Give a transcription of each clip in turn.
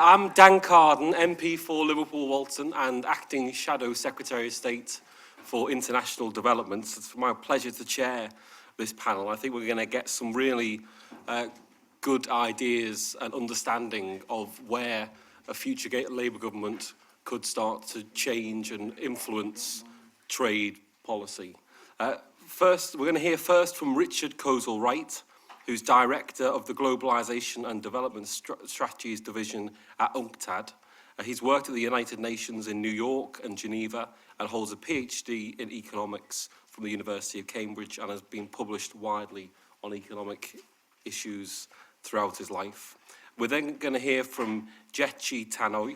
I'm Dan Carden, MP for Liverpool Walton and Acting Shadow Secretary of State for International Development. It's my pleasure to chair this panel. I think we're going to get some really good ideas and understanding of where a future Labour government could start to change and influence trade policy. First, we're going to hear first from Richard Kozul-Wright, who's Director of the Globalisation and Development Strategies Division at UNCTAD. He's worked at the United Nations in New York and Geneva and holds a PhD in economics from the University of Cambridge and has been published widely on economic issues throughout his life. We're then going to hear from Gyekye Tanoh,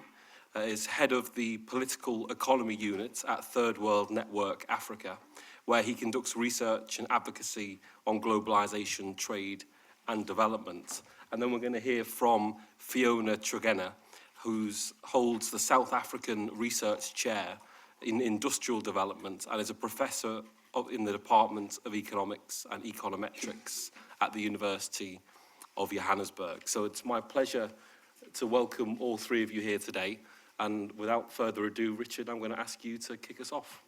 is head of the Political Economy Unit at Third World Network Africa, where he conducts research and advocacy on globalisation, trade and development. And then we're going to hear from Fiona Tregenna, who holds the South African Research Chair in Industrial Development and is a professor in the Department of Economics and Econometrics at the University of Johannesburg. So it's my pleasure to welcome all three of you here today. And without further ado, Richard, I'm going to ask you to kick us off.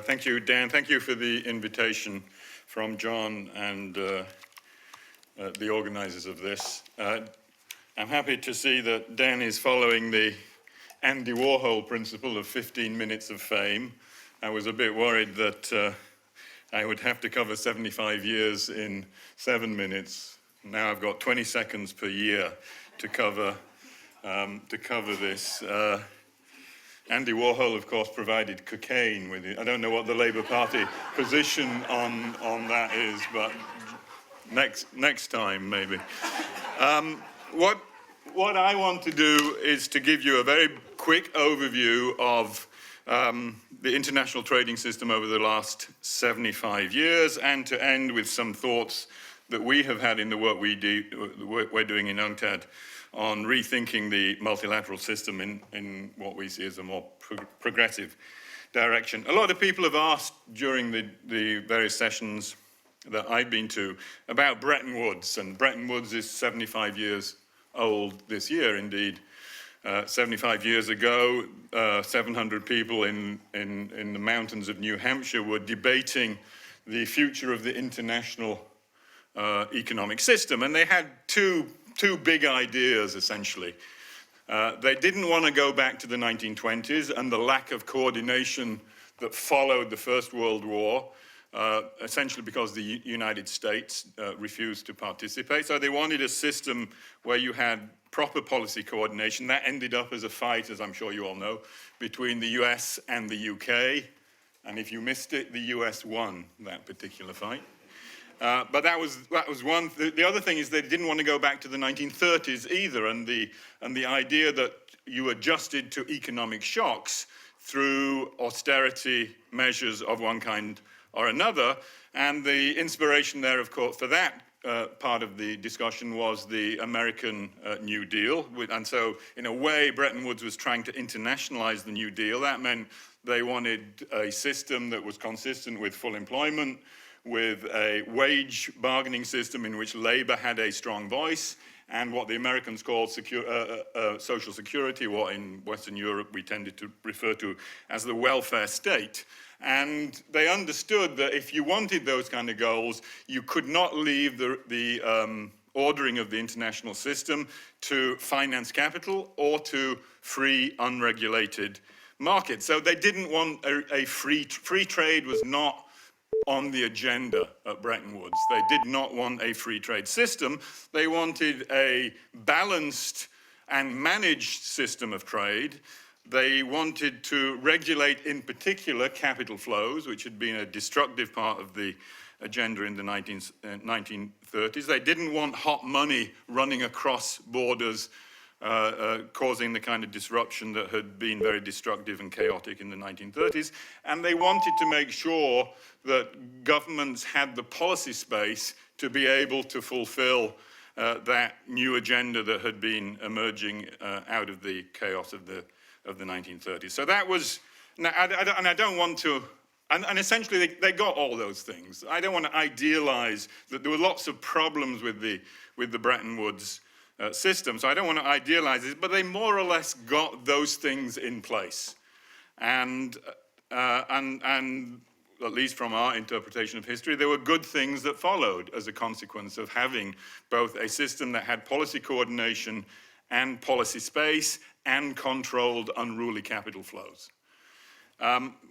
Thank you, Dan. Thank you for the invitation from John and the organisers of this. I'm happy to see that Dan is following the Andy Warhol principle of 15 minutes of fame. I was a bit worried that I would have to cover 75 years in 7 minutes. Now I've got 20 seconds per year to cover this. Andy Warhol, of course, provided cocaine with it. I don't know what the Labour Party position on that is, but next time, maybe. What I want to do is to give you a very quick overview of the international trading system over the last 75 years, and to end with some thoughts that we have had in the work we're doing in UNCTAD on rethinking the multilateral system in what we see as a more progressive direction. A lot of people have asked during the various sessions that I've been to about Bretton Woods, and Bretton Woods is 75 years old this year, indeed. 75 years ago, 700 people in the mountains of New Hampshire were debating the future of the international economic system, and they had two big ideas, essentially. They didn't want to go back to the 1920s and the lack of coordination that followed the First World War, essentially because the United States refused to participate. So they wanted a system where you had proper policy coordination. That ended up as a fight, as I'm sure you all know, between the US and the UK. And if you missed it, the US won that particular fight. But that was one. The other thing is they didn't want to go back to the 1930s either, and the idea that you adjusted to economic shocks through austerity measures of one kind or another. And the inspiration there, of course, for that part of the discussion was the American New Deal. And so, in a way, Bretton Woods was trying to internationalize the New Deal. That meant they wanted a system that was consistent with full employment, with a wage bargaining system in which labor had a strong voice, and what the Americans called social security, what in Western Europe we tended to refer to as the welfare state. And they understood that if you wanted those kind of goals, you could not leave the ordering of the international system to finance capital or to free, unregulated markets. So they didn't want a free trade was not on the agenda at Bretton Woods. They did not want a free trade system. They wanted a balanced and managed system of trade. They wanted to regulate, in particular, capital flows, which had been a destructive part of the agenda in the 1930s. They didn't want hot money running across borders, causing the kind of disruption that had been very destructive and chaotic in the 1930s. And they wanted to make sure that governments had the policy space to be able to fulfill that new agenda that had been emerging out of the chaos of the 1930s. So that was Now, I don't want to, and essentially they got all those things. I don't want to idealize that there were lots of problems with the Bretton Woods system, so I don't want to idealize it, but they more or less got those things in place. And at least from our interpretation of history, there were good things that followed as a consequence of having both a system that had policy coordination and policy space and controlled unruly capital flows.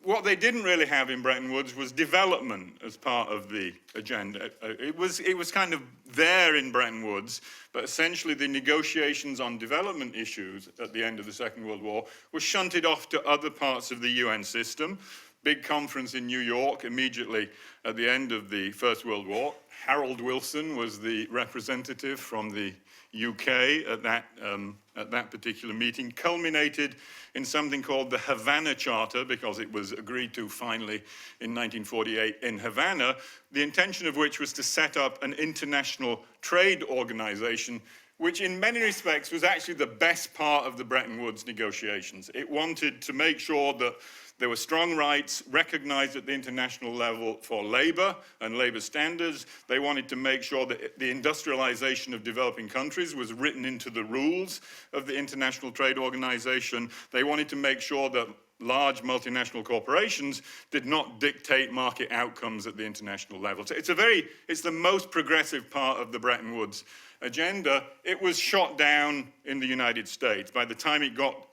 What they didn't really have in Bretton Woods was development as part of the agenda. It was kind of there in Bretton Woods, but essentially the negotiations on development issues at the end of the Second World War were shunted off to other parts of the UN system. Big conference in New York immediately at the end of the First World War. Harold Wilson was the representative from the UK at that particular meeting, culminated in something called the Havana Charter, because it was agreed to finally in 1948 in Havana, the intention of which was to set up an international trade organization, which in many respects was actually the best part of the Bretton Woods negotiations. It wanted to make sure that there were strong rights recognized at the international level for labor and labor standards. They wanted to make sure that the industrialization of developing countries was written into the rules of the International Trade Organization. They wanted to make sure that large multinational corporations did not dictate market outcomes at the international level. So it's the most progressive part of the Bretton Woods agenda. It was shot down in the United States. By the time it got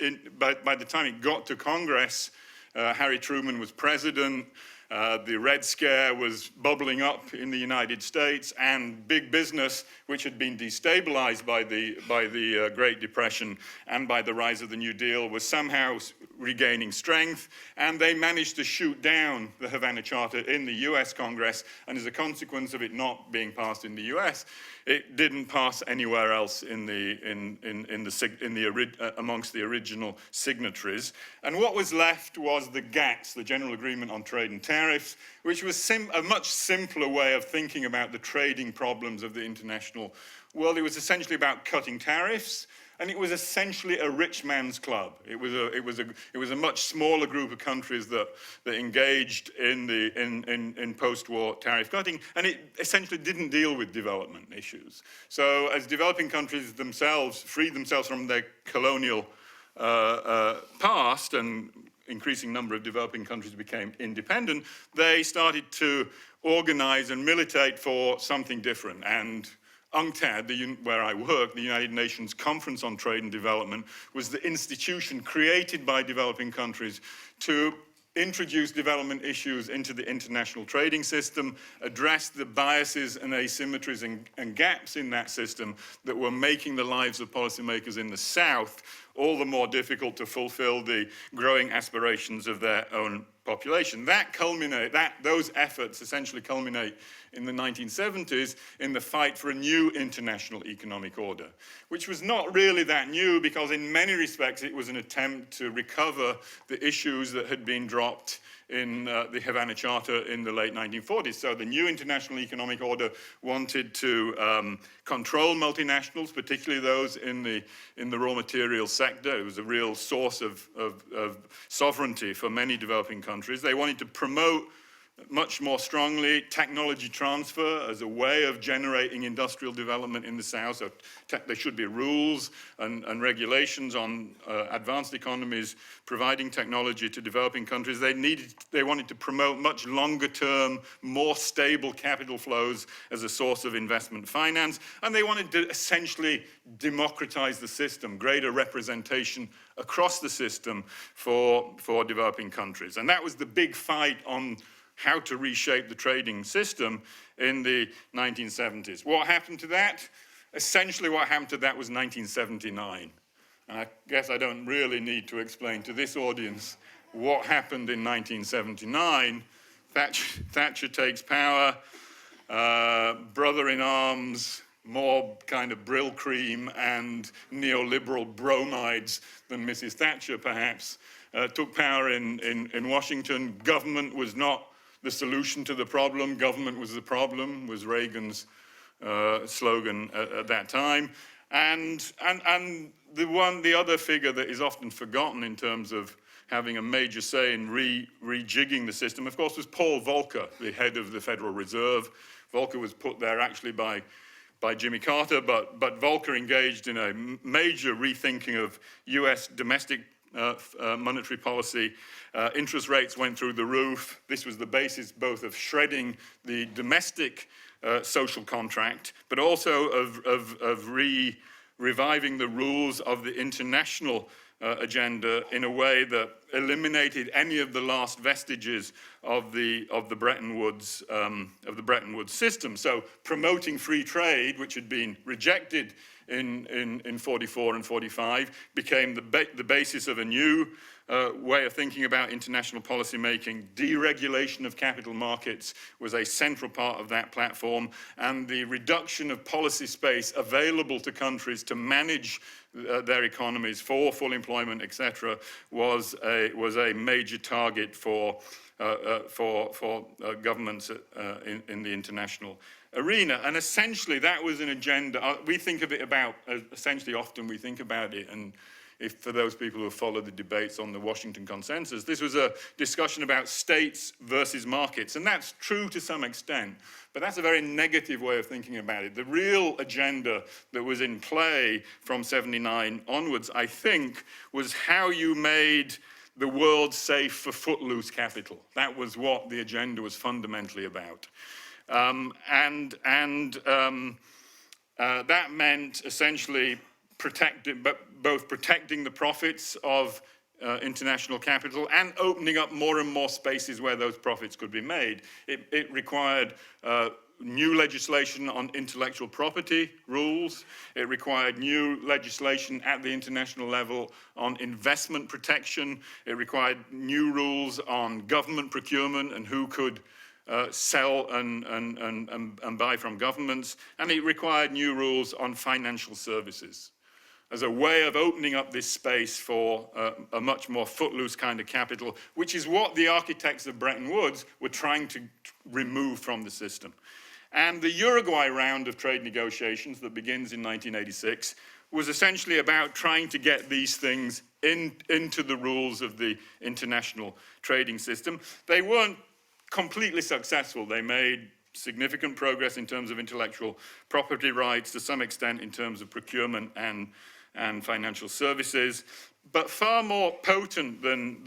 to Congress, Harry Truman was president, the Red Scare was bubbling up in the United States, and big business, which had been destabilized by the Great Depression and by the rise of the New Deal, was somehow regaining strength, and they managed to shoot down the Havana Charter in the US Congress, and as a consequence of it not being passed in the US, it didn't pass anywhere else amongst the original signatories. And what was left was the GATS, the General Agreement on Trade and Tariffs, which was a much simpler way of thinking about the trading problems of the international world. It was essentially about cutting tariffs, and it was essentially a rich man's club. It was a much smaller group of countries that engaged in post-war tariff cutting, and it essentially didn't deal with development issues. So as developing countries themselves freed themselves from their colonial past, and increasing number of developing countries became independent, they started to organize and militate for something different. And UNCTAD, where I work, the United Nations Conference on Trade and Development, was the institution created by developing countries to introduce development issues into the international trading system, address the biases and asymmetries and gaps in that system that were making the lives of policymakers in the South all the more difficult to fulfill the growing aspirations of their own population. Those efforts essentially culminate in the 1970s in the fight for a new international economic order, which was not really that new because in many respects it was an attempt to recover the issues that had been dropped in the Havana Charter in the late 1940s. So the new international economic order wanted to control multinationals, particularly those in the raw materials sector. It was a real source of sovereignty for many developing countries. They wanted to promote much more strongly technology transfer as a way of generating industrial development in the South. So there should be rules and regulations on advanced economies providing technology to developing countries. They wanted to promote much longer term, more stable capital flows as a source of investment finance. And they wanted to essentially democratize the system, greater representation across the system for developing countries. And that was the big fight on how to reshape the trading system in the 1970s. What happened to that? Essentially what happened to that was 1979. And I guess I don't really need to explain to this audience what happened in 1979. Thatcher takes power, brother in arms, more kind of Brill cream and neoliberal bromides than Mrs. Thatcher perhaps, took power in Washington. Government was not the solution to the problem, government was the problem, was Reagan's slogan at that time. And the other figure that is often forgotten in terms of having a major say in rejigging the system, of course, was Paul Volcker, the head of the Federal Reserve. Volcker was put there actually by Jimmy Carter, but Volcker engaged in a major rethinking of US domestic monetary policy. Interest rates went through the roof. This was the basis both of shredding the domestic social contract, but also of reviving the rules of the international agenda in a way that eliminated any of the last vestiges of the Bretton Woods system. So promoting free trade, which had been rejected in 44 and 45, became the basis of a new way of thinking about international policy making. Deregulation of capital markets was a central part of that platform, and the reduction of policy space available to countries to manage their economies for full employment, etc., was a major target for governments in the international arena. And essentially that was an agenda. We think of it about, essentially often we think about it, and if for those people who follow the debates on the Washington Consensus, this was a discussion about states versus markets, and that's true to some extent, but that's a very negative way of thinking about it. The real agenda that was in play from 79 onwards, I think, was how you made the world safe for footloose capital. That was what the agenda was fundamentally about. That meant essentially both protecting the profits of international capital and opening up more and more spaces where those profits could be made. It required new legislation on intellectual property rules. It required new legislation at the international level on investment protection. It required new rules on government procurement and who could sell and buy from governments. And it required new rules on financial services as a way of opening up this space for a much more footloose kind of capital, which is what the architects of Bretton Woods were trying to remove from the system. And the Uruguay round of trade negotiations that begins in 1986 was essentially about trying to get these things into the rules of the international trading system. They weren't completely successful. They made significant progress in terms of intellectual property rights, to some extent in terms of procurement and financial services, but far more potent than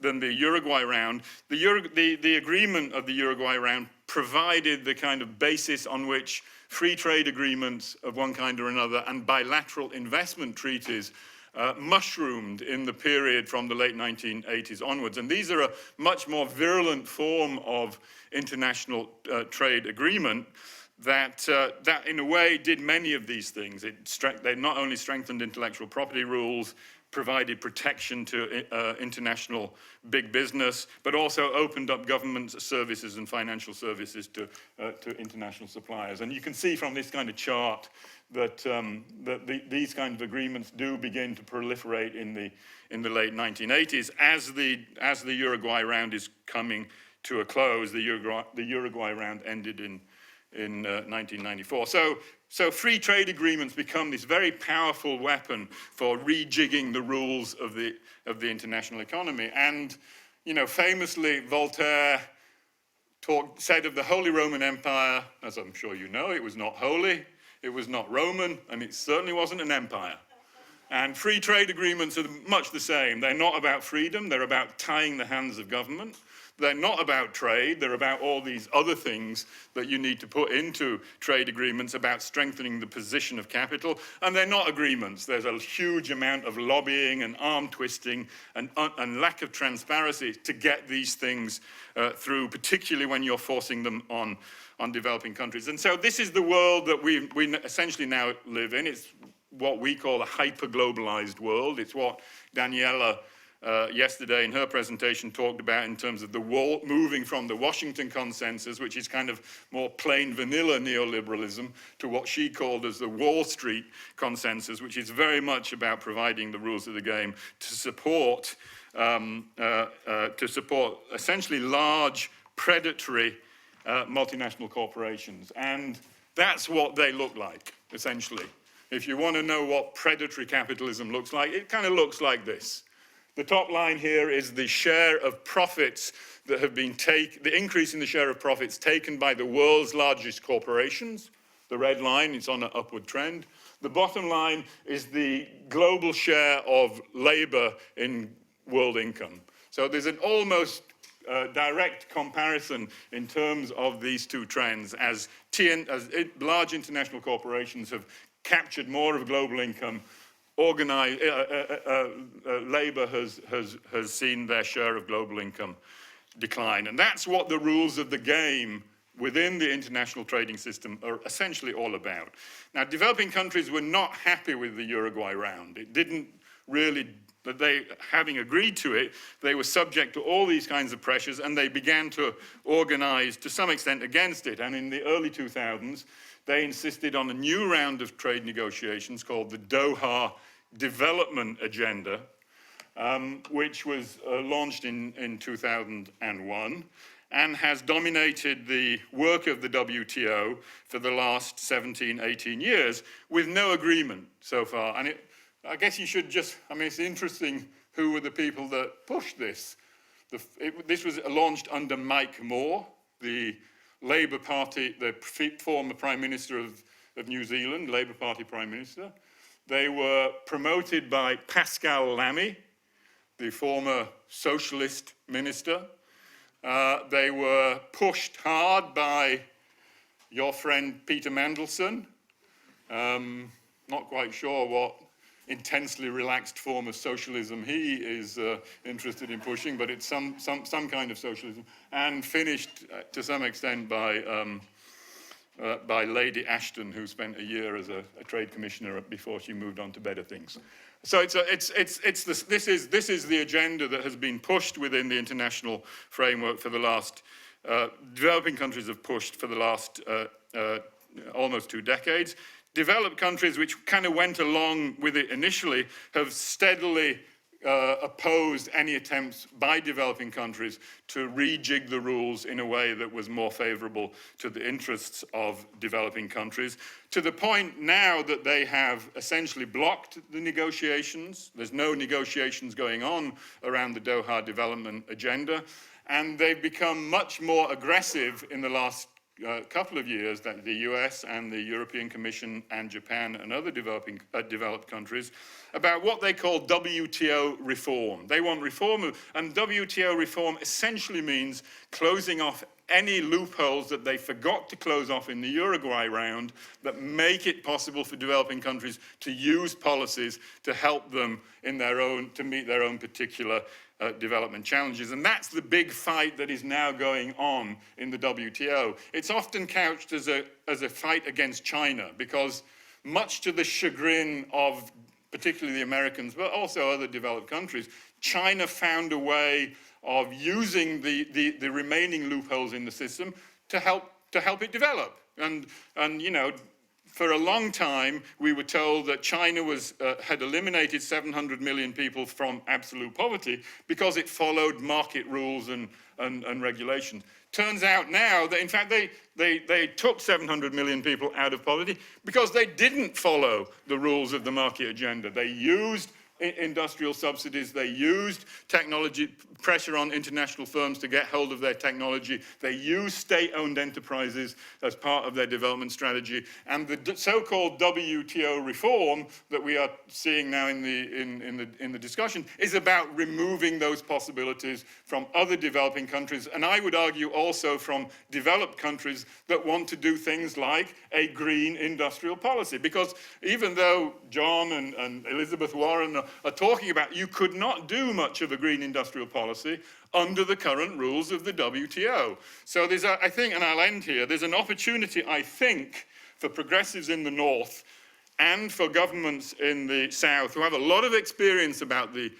the Uruguay round. The agreement of the Uruguay round provided the kind of basis on which free trade agreements of one kind or another and bilateral investment treaties mushroomed in the period from the late 1980s onwards. And these are a much more virulent form of international trade agreement that in a way did many of these things. They not only strengthened intellectual property rules, provided protection to international big business, but also opened up government services and financial services to international suppliers. And you can see from this kind of chart that, these kinds of agreements do begin to proliferate in the late 1980s as the Uruguay round is coming to a close. The Uruguay round ended in 1994. So free trade agreements become this very powerful weapon for rejigging the rules of the international economy. And, you know, famously, Voltaire said of the Holy Roman Empire, as I'm sure you know, it was not holy, it was not Roman, and it certainly wasn't an empire. And free trade agreements are much the same. They're not about freedom, they're about tying the hands of government. They're not about trade, they're about all these other things that you need to put into trade agreements about strengthening the position of capital. And they're not agreements. There's a huge amount of lobbying and arm twisting and lack of transparency to get these things through, particularly when you're forcing them on developing countries. And so this is the world that we essentially now live in. It's what we call a hyper-globalized world. It's what Daniela yesterday in her presentation talked about in terms of the moving from the Washington Consensus, which is kind of more plain vanilla neoliberalism, to what she called as the Wall Street Consensus, which is very much about providing the rules of the game to support essentially large predatory multinational corporations. And that's what they look like, essentially. If you want to know what predatory capitalism looks like, it kind of looks like this. The top line here is the share of profits that have been the increase in the share of profits taken by the world's largest corporations. The red line, it's on an upward trend. The bottom line is the global share of labor in world income. So there's an almost direct comparison in terms of these two trends as large international corporations have captured more of global income. Labor has seen their share of global income decline. And that's what the rules of the game within the international trading system are essentially all about. Now, developing countries were not happy with the Uruguay round. It didn't really, having agreed to it, they were subject to all these kinds of pressures, and they began to organize to some extent against it. And in the early 2000s, they insisted on a new round of trade negotiations called the Doha Development Agenda, which was launched in 2001 and has dominated the work of the WTO for the last 17, 18 years with no agreement so far. And I guess you should just, it's interesting who were the people that pushed this. This was launched under Mike Moore, the Labour Party, the former Prime Minister of New Zealand, Labour Party Prime Minister. They were promoted by Pascal Lamy, the former socialist minister. They were pushed hard by your friend Peter Mandelson. Not quite sure what intensely relaxed form of socialism he is interested in pushing, but it's some kind of socialism, and finished to some extent by Lady Ashton, who spent a year as a trade commissioner before she moved on to better things. So this is the agenda that has been pushed within the international framework for the last, developing countries have pushed for the last almost 2 decades. Developed countries, which kind of went along with it initially, have steadily opposed any attempts by developing countries to rejig the rules in a way that was more favorable to the interests of developing countries, to the point now that they have essentially blocked the negotiations. There's no negotiations going on around the Doha Development Agenda, and they've become much more aggressive in the last couple of years, that the US and the European Commission and Japan and other developed countries, about what they call WTO reform. They want reform, and WTO reform essentially means closing off any loopholes that they forgot to close off in the Uruguay round that make it possible for developing countries to use policies to help them in to meet their own particular development challenges. And that's the big fight that is now going on in the WTO. It's often couched as a fight against China, because much to the chagrin of particularly the Americans, but also other developed countries, China found a way of using the remaining loopholes in the system to help it develop. And you know, for a long time, we were told that China had eliminated 700 million people from absolute poverty because it followed market rules and regulations. Turns out now that, in fact, they took 700 million people out of poverty because they didn't follow the rules of the market agenda. They used industrial subsidies, they used technology, pressure on international firms to get hold of their technology, they used state-owned enterprises as part of their development strategy, and the so-called WTO reform that we are seeing now in the discussion is about removing those possibilities from other developing countries, and I would argue also from developed countries that want to do things like a green industrial policy, because even though John and Elizabeth Warren are talking about you could not do much of a green industrial policy under the current rules of the WTO. So there's, I think, and I'll end here, there's an opportunity, I think, for progressives in the North and for governments in the South who have a lot of experience about the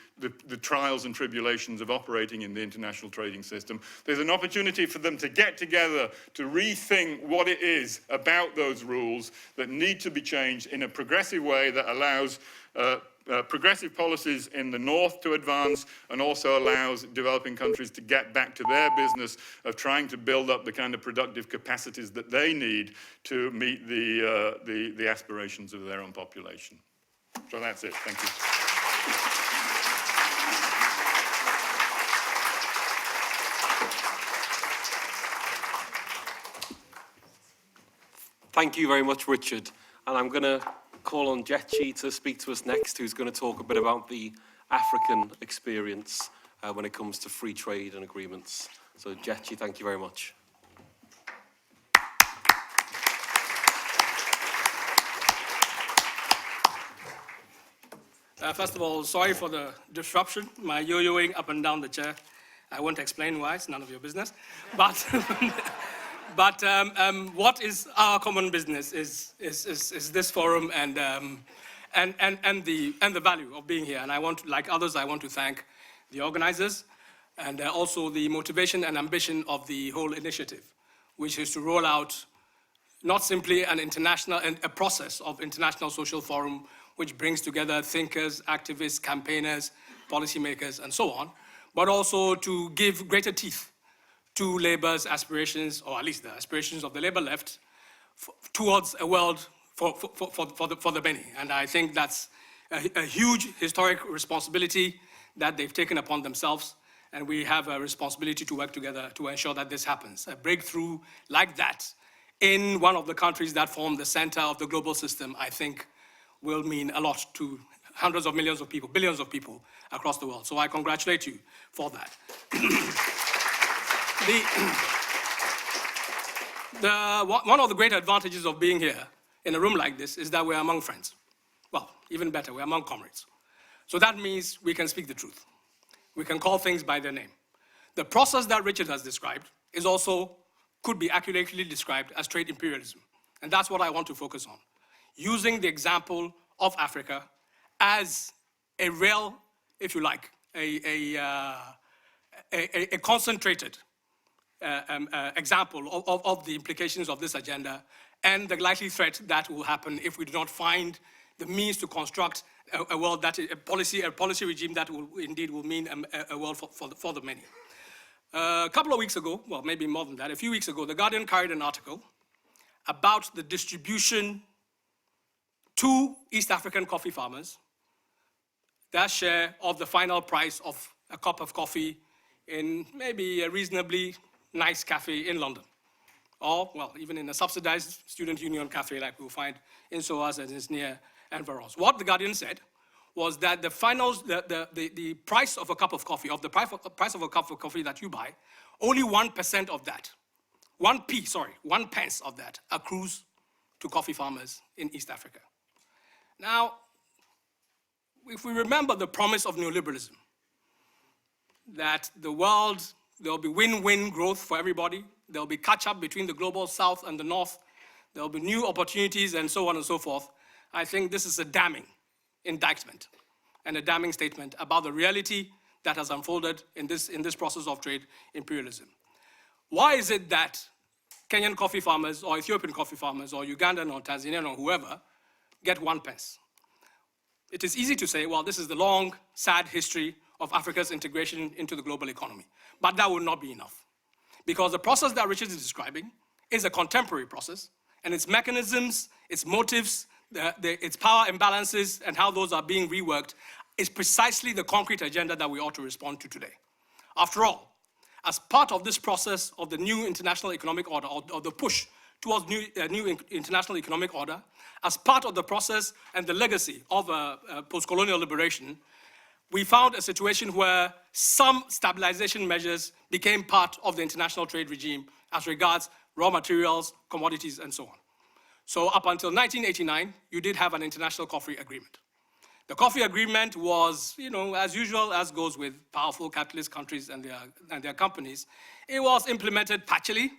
trials and tribulations of operating in the international trading system. There's an opportunity for them to get together to rethink what it is about those rules that need to be changed in a progressive way that allows progressive policies in the North to advance and also allows developing countries to get back to their business of trying to build up the kind of productive capacities that they need to meet the aspirations of their own population. So that's it. Thank you. Thank you very much, Richard. And I'm going to call on Gyekye to speak to us next, who's going to talk a bit about the African experience when it comes to free trade and agreements. So Gyekye, thank you very much. First of all, sorry for the disruption, my yo-yoing up and down the chair. I won't explain why, it's none of your business. But, what is our common business is this forum and the value of being here. And I want to, like others, I want to thank the organizers and also the motivation and ambition of the whole initiative, which is to roll out not simply a process of international social forum which brings together thinkers, activists, campaigners, policymakers, and so on, but also to give greater teeth to Labour's aspirations, or at least the aspirations of the Labour left, towards a world for the many. And I think that's a huge historic responsibility that they've taken upon themselves, and we have a responsibility to work together to ensure that this happens. A breakthrough like that in one of the countries that form the center of the global system, I think, will mean a lot to hundreds of millions of people, billions of people across the world. So I congratulate you for that. One of the great advantages of being here in a room like this is that we're among friends. Well, even better, we're among comrades. So that means we can speak the truth. We can call things by their name. The process that Richard has described is also, could be accurately described as trade imperialism. And that's what I want to focus on. Using the example of Africa as a real, if you like, a concentrated example of the implications of this agenda and the likely threat that will happen if we do not find the means to construct a world that a policy regime that will indeed mean a world for the many. A couple of weeks ago, well, maybe more than that, a few weeks ago, The Guardian carried an article about the distribution to East African coffee farmers, their share of the final price of a cup of coffee in maybe a reasonably nice cafe in London. Or, well, even in a subsidized student union cafe like we'll find in SOAS and is near Environs. What The Guardian said was that the price of a cup of coffee, of the price of a cup of coffee that you buy, only 1% of that, 1 pence of that accrues to coffee farmers in East Africa. Now, if we remember the promise of neoliberalism, that the world, there'll be win-win growth for everybody, there'll be catch-up between the global south and the north, there'll be new opportunities and so on and so forth, I think this is a damning indictment and a damning statement about the reality that has unfolded in this process of trade imperialism. Why is it that Kenyan coffee farmers or Ethiopian coffee farmers or Ugandan or Tanzanian or whoever get 1 pence? It is easy to say, well, this is the long, sad history of Africa's integration into the global economy. But that would not be enough. Because the process that Richard is describing is a contemporary process, and its mechanisms, its motives, its power imbalances, and how those are being reworked is precisely the concrete agenda that we ought to respond to today. After all, as part of this process of the new international economic order, or the push towards new international economic order, as part of the process and the legacy of post-colonial liberation, we found a situation where some stabilization measures became part of the international trade regime as regards raw materials, commodities, and so on. So up until 1989, you did have an international coffee agreement. The coffee agreement was, as usual, as goes with powerful capitalist countries and their companies, it was implemented patchily.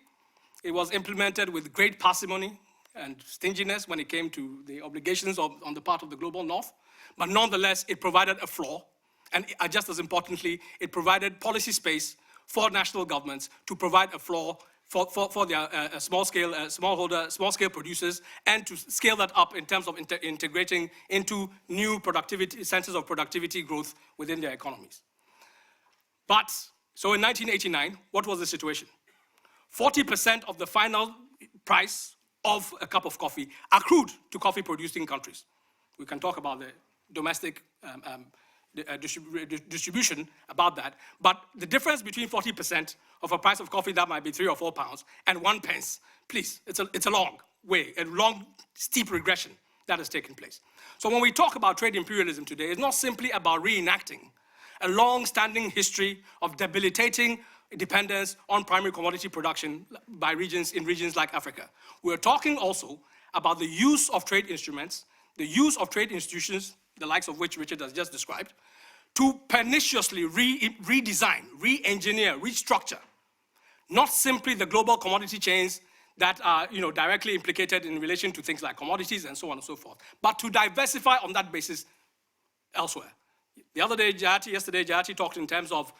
It was implemented with great parsimony and stinginess when it came to the obligations on the part of the global north. But nonetheless, it provided a floor. And just as importantly, it provided policy space for national governments to provide a floor for their small-scale producers, and to scale that up in terms of integrating into new centers of productivity growth within their economies. But, so in 1989, what was the situation? 40% of the final price of a cup of coffee accrued to coffee-producing countries. We can talk about the domestic distribution about that, but the difference between 40% of a price of coffee that might be 3 or 4 pounds and 1 pence, please, it's a long way, a long, steep regression that has taken place. So when we talk about trade imperialism today, it's not simply about reenacting a long-standing history of debilitating dependence on primary commodity production by regions in regions like Africa. We're talking also about the use of trade instruments, the use of trade institutions, the likes of which Richard has just described, to perniciously redesign, re-engineer, restructure, not simply the global commodity chains that are directly implicated in relation to things like commodities and so on and so forth, but to diversify on that basis elsewhere. The other day, yesterday, Gyekye talked in terms of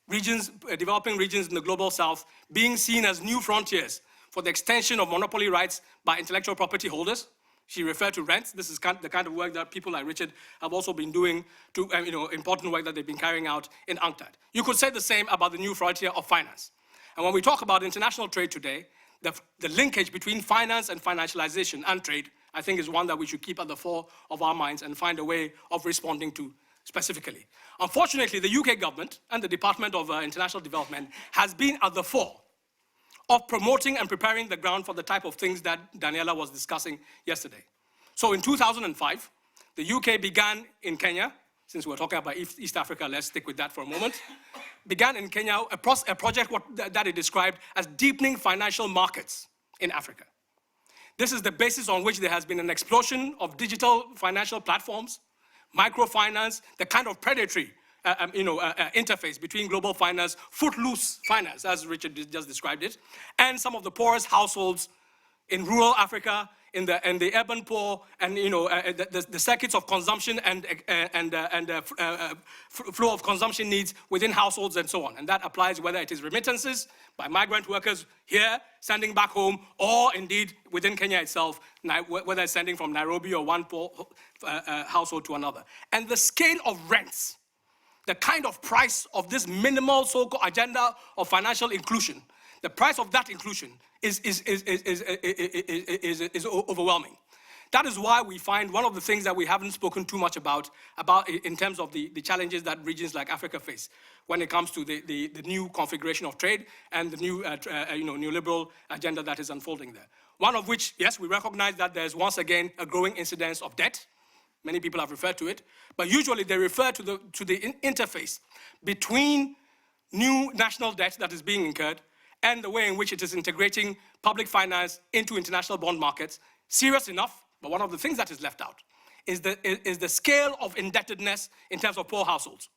regions, developing regions in the global south being seen as new frontiers for the extension of monopoly rights by intellectual property holders. She referred to rents. This is the kind of work that people like Richard have also been doing, to important work that they've been carrying out in UNCTAD. You could say the same about the new frontier of finance. And when we talk about international trade today, the linkage between finance and financialization and trade, I think, is one that we should keep at the fore of our minds and find a way of responding to specifically. Unfortunately, the UK government and the Department of International Development has been at the fore of promoting and preparing the ground for the type of things that Daniela was discussing yesterday. So in 2005, the UK began in Kenya, since we're talking about East Africa, let's stick with that for a moment, began in Kenya a project that it described as deepening financial markets in Africa. This is the basis on which there has been an explosion of digital financial platforms, microfinance, the kind of predatory interface between global finance, footloose finance, as Richard just described it, and some of the poorest households in rural Africa, in the urban poor, and the circuits of consumption and flow of consumption needs within households and so on. And that applies whether it is remittances by migrant workers here sending back home, or indeed within Kenya itself, whether it's sending from Nairobi or one poor household to another. And the scale of rents, the kind of price of this minimal so-called agenda of financial inclusion, the price of that inclusion is overwhelming. That is why we find one of the things that we haven't spoken too much about in terms of the challenges that regions like Africa face when it comes to the new configuration of trade and the new neoliberal agenda that is unfolding there. One of which, yes, we recognize that there's once again a growing incidence of debt. Many people have referred to it, but usually they refer to the interface between new national debt that is being incurred and the way in which it is integrating public finance into international bond markets. Serious enough, but one of the things that is left out is the scale of indebtedness in terms of poor households,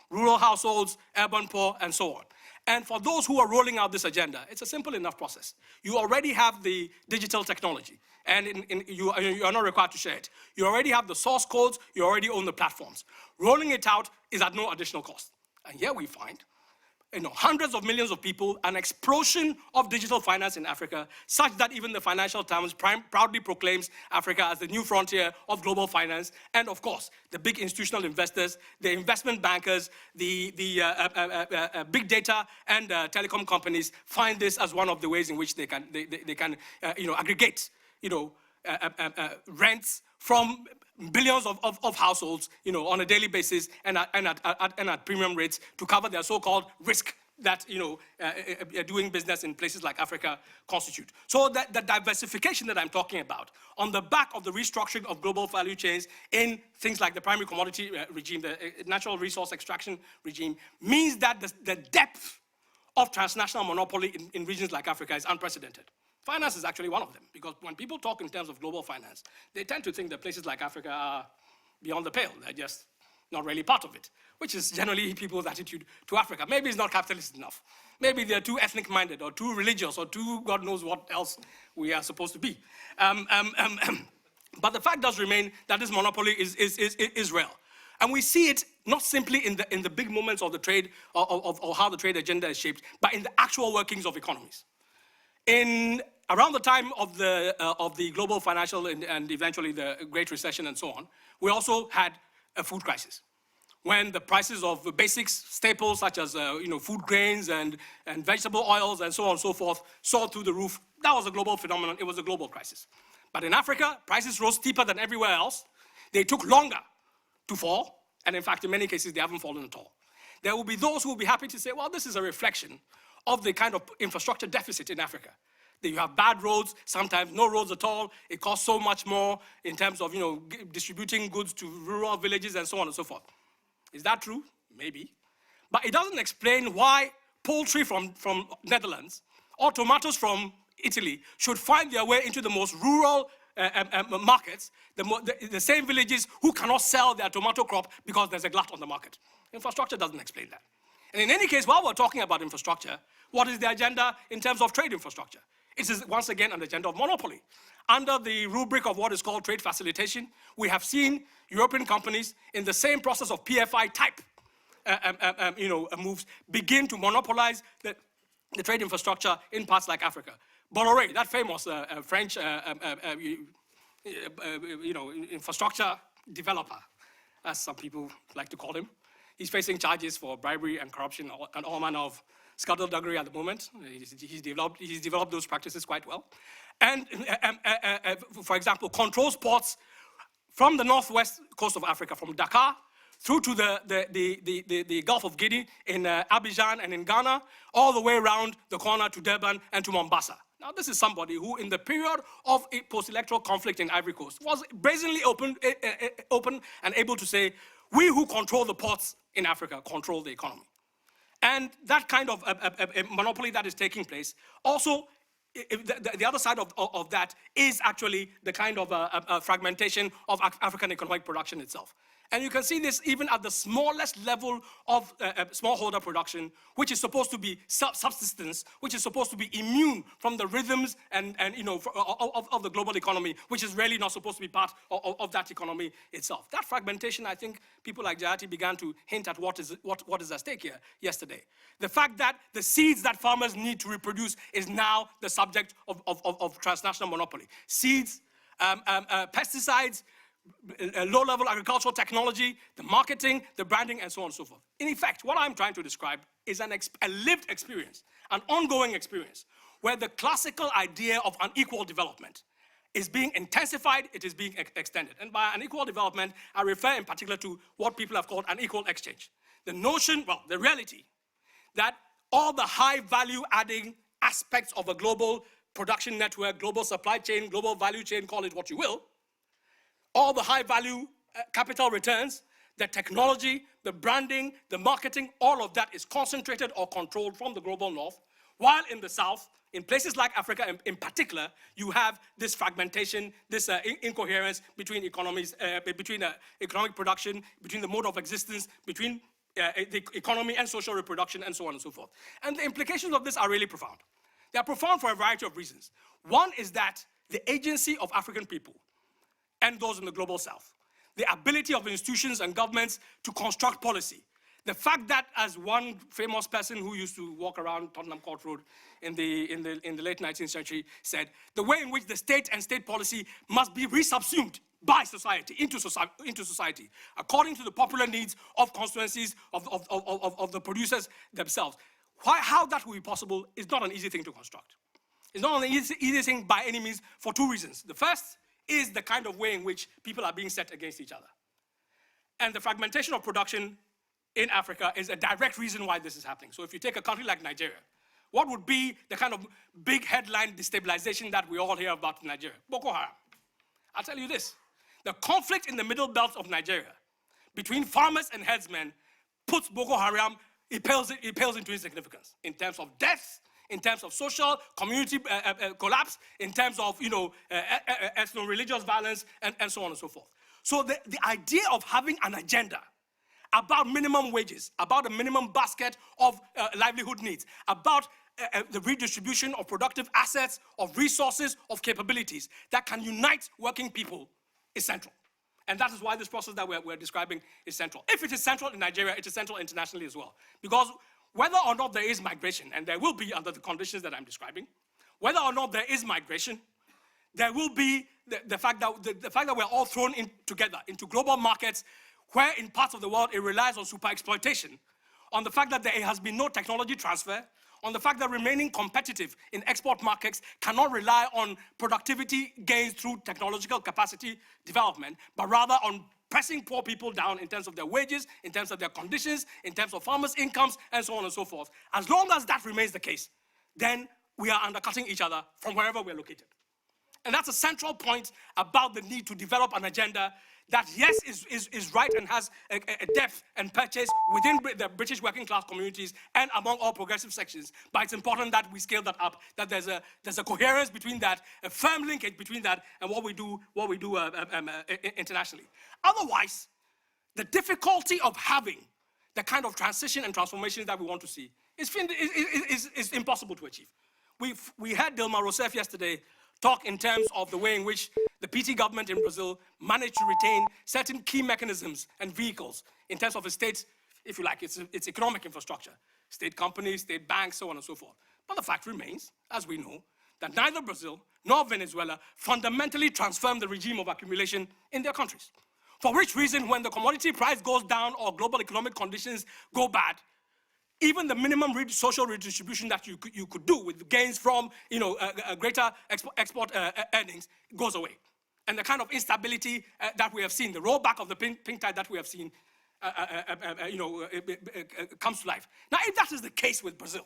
rural households, urban poor, and so on. And for those who are rolling out this agenda, it's a simple enough process. You already have the digital technology, and you are not required to share it. You already have the source codes, you already own the platforms. Rolling it out is at no additional cost. And here we find hundreds of millions of people, an explosion of digital finance in Africa, such that even the Financial Times proudly proclaims Africa as the new frontier of global finance. And of course, the big institutional investors, the investment bankers, the big data and telecom companies find this as one of the ways in which they can aggregate rents from billions of households, on a daily basis and at premium rates to cover their so-called risk that, doing business in places like Africa constitute. So that the diversification that I'm talking about on the back of the restructuring of global value chains in things like the primary commodity regime, the natural resource extraction regime, means that the depth of transnational monopoly in regions like Africa is unprecedented. Finance is actually one of them, because when people talk in terms of global finance, they tend to think that places like Africa are beyond the pale. They're just not really part of it, which is generally people's attitude to Africa. Maybe it's not capitalist enough. Maybe they're too ethnic-minded or too religious or too God knows what else we are supposed to be. But the fact does remain that this monopoly is real. And we see it not simply in the big moments of the trade or how the trade agenda is shaped, but in the actual workings of economies. Around the time of the global financial and eventually the Great Recession and so on, we also had a food crisis, when the prices of basics, staples such as food grains and vegetable oils and so on and so forth soared through the roof. That was a global phenomenon. It was a global crisis. But in Africa, prices rose steeper than everywhere else. They took longer to fall, and in fact, in many cases, they haven't fallen at all. There will be those who will be happy to say, well, this is a reflection of the kind of infrastructure deficit in Africa You have bad roads, sometimes no roads at all. It costs so much more in terms of, distributing goods to rural villages and so on and so forth. Is that true? Maybe. But it doesn't explain why poultry from Netherlands or tomatoes from Italy should find their way into the most rural markets, the same villages who cannot sell their tomato crop because there's a glut on the market. Infrastructure doesn't explain that. And in any case, while we're talking about infrastructure, what is the agenda in terms of trade infrastructure? It is once again an agenda of monopoly. Under the rubric of what is called trade facilitation, we have seen European companies in the same process of PFI type moves begin to monopolize the trade infrastructure in parts like Africa. Bolloré, that famous French infrastructure developer, as some people like to call him, he's facing charges for bribery and corruption and all manner of skullduggery at the moment. He's developed those practices quite well. And, for example, controls ports from the northwest coast of Africa, from Dakar through to the Gulf of Guinea in Abidjan and in Ghana, all the way around the corner to Durban and to Mombasa. Now, this is somebody who, in the period of a post-electoral conflict in Ivory Coast, was brazenly open and able to say, we who control the ports in Africa control the economy. And that kind of monopoly that is taking place, also, the other side of that is actually the kind of fragmentation of African economic production itself. And you can see this even at the smallest level of smallholder production, which is supposed to be subsistence, which is supposed to be immune from the rhythms of the global economy, which is really not supposed to be part of that economy itself. That fragmentation, I think people like Gyekye began to hint at what is at stake here yesterday. The fact that the seeds that farmers need to reproduce is now the subject of transnational monopoly. Seeds, pesticides, low-level agricultural technology, the marketing, the branding, and so on and so forth. In effect, what I'm trying to describe is a lived experience, an ongoing experience, where the classical idea of unequal development is being intensified, it is being extended. And by unequal development, I refer in particular to what people have called unequal exchange. The notion, well, the reality, that all the high-value adding aspects of a global production network, global supply chain, global value chain, call it what you will, all the high-value capital returns, the technology, the branding, the marketing, all of that is concentrated or controlled from the global north, while in the south, in places like Africa in particular, you have this fragmentation, this incoherence between economies, between economic production, between the mode of existence, between the economy and social reproduction, and so on and so forth. And the implications of this are really profound. They are profound for a variety of reasons. One is that the agency of African people and those in the global south, the ability of institutions and governments to construct policy. The fact that, as one famous person who used to walk around Tottenham Court Road in the late 19th century said, the way in which the state and state policy must be resubsumed by society, into society, according to the popular needs of constituencies of the producers themselves. How that will be possible is not an easy thing to construct. It's not an easy thing by any means for two reasons. The first is the kind of way in which people are being set against each other. And the fragmentation of production in Africa is a direct reason why this is happening. So if you take a country like Nigeria, what would be the kind of big headline destabilization that we all hear about in Nigeria? Boko Haram. I'll tell you this. The conflict in the middle belt of Nigeria between farmers and herdsmen puts Boko Haram, it pales into insignificance in terms of deaths, in terms of social, community collapse, in terms of, ethno-religious violence, and so on and so forth. So the idea of having an agenda about minimum wages, about a minimum basket of livelihood needs, about the redistribution of productive assets, of resources, of capabilities that can unite working people is central. And that is why this process that we're describing is central. If it is central in Nigeria, it is central internationally as well. Because whether or not there is migration, and there will be under the conditions that I'm describing, whether or not there is migration, there will be the fact that we're all thrown in together into global markets where in parts of the world it relies on super exploitation, on the fact that there has been no technology transfer, on the fact that remaining competitive in export markets cannot rely on productivity gains through technological capacity development, but rather on pressing poor people down in terms of their wages, in terms of their conditions, in terms of farmers' incomes, and so on and so forth. As long as that remains the case, then we are undercutting each other from wherever we're located. And that's a central point about the need to develop an agenda that, yes, is right and has a depth and purchase within the British working class communities and among all progressive sections. But it's important that we scale that up, that there's a coherence between that, a firm linkage between that and what we do internationally. Otherwise, the difficulty of having the kind of transition and transformation that we want to see is impossible to achieve. We had Dilma Rousseff yesterday talk in terms of the way in which the PT government in Brazil managed to retain certain key mechanisms and vehicles in terms of a state, if you like, its economic infrastructure, state companies, state banks, so on and so forth. But the fact remains, as we know, that neither Brazil nor Venezuela fundamentally transformed the regime of accumulation in their countries. For which reason, when the commodity price goes down or global economic conditions go bad, even the minimum social redistribution that you could do with gains from greater export earnings goes away. And the kind of instability that we have seen, the rollback of the pink tide that we have seen, comes to life. Now, if that is the case with Brazil,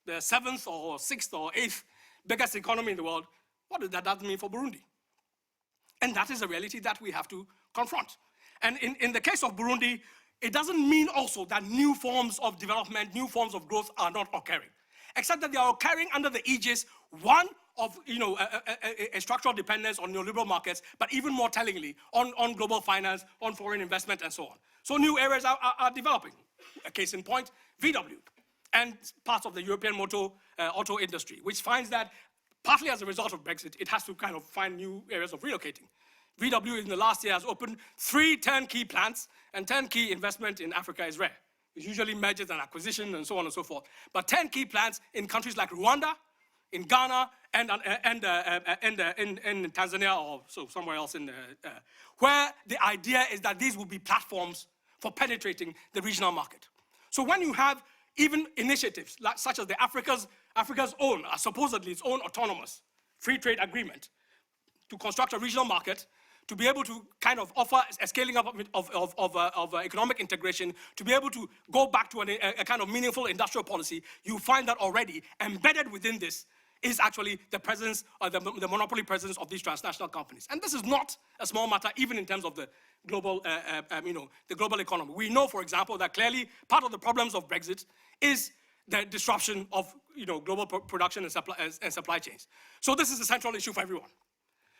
the 7th or 6th or 8th biggest economy in the world, what does that mean for Burundi? And that is a reality that we have to confront. And in the case of Burundi, it doesn't mean also that new forms of development, new forms of growth are not occurring, except that they are occurring under the aegis, one, of a structural dependence on neoliberal markets, but even more tellingly, on global finance, on foreign investment, and so on. So new areas are developing. A case in point, VW, and parts of the European auto industry, which finds that partly as a result of Brexit, it has to kind of find new areas of relocating. VW in the last year has opened 3 turnkey plants, and turnkey investment in Africa is rare. It's usually mergers and acquisition and so on and so forth. But turnkey plants in countries like Rwanda, in Ghana, and in Tanzania, or so somewhere else where the idea is that these will be platforms for penetrating the regional market. So when you have even initiatives such as the Africa's own, supposedly its own autonomous free trade agreement to construct a regional market, to be able to kind of offer a scaling up of economic integration, to be able to go back to a kind of meaningful industrial policy, you find that already embedded within this is actually the presence, or the monopoly presence of these transnational companies. And this is not a small matter, even in terms of the global, the global economy. We know, for example, that clearly part of the problems of Brexit is the disruption of global production and supply chains. So this is a central issue for everyone.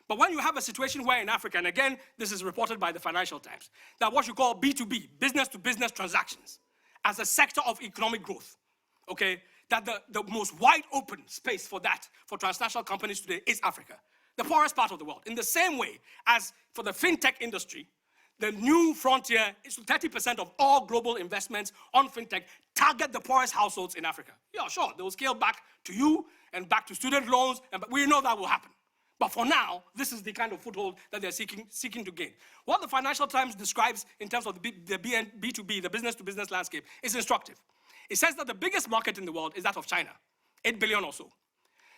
But when you have a situation where in Africa, and again, this is reported by the Financial Times, that what you call B2B, business-to-business transactions, as a sector of economic growth, okay, that the most wide open space for that, for transnational companies today, is Africa, the poorest part of the world. In the same way as for the fintech industry, the new frontier is 30% of all global investments on fintech target the poorest households in Africa. Yeah, sure, they will scale back to you and back to student loans, but we know that will happen. But for now, this is the kind of foothold that they're seeking to gain. What the Financial Times describes in terms of the B2B, the business-to-business landscape, is instructive. It says that the biggest market in the world is that of China, 8 billion or so.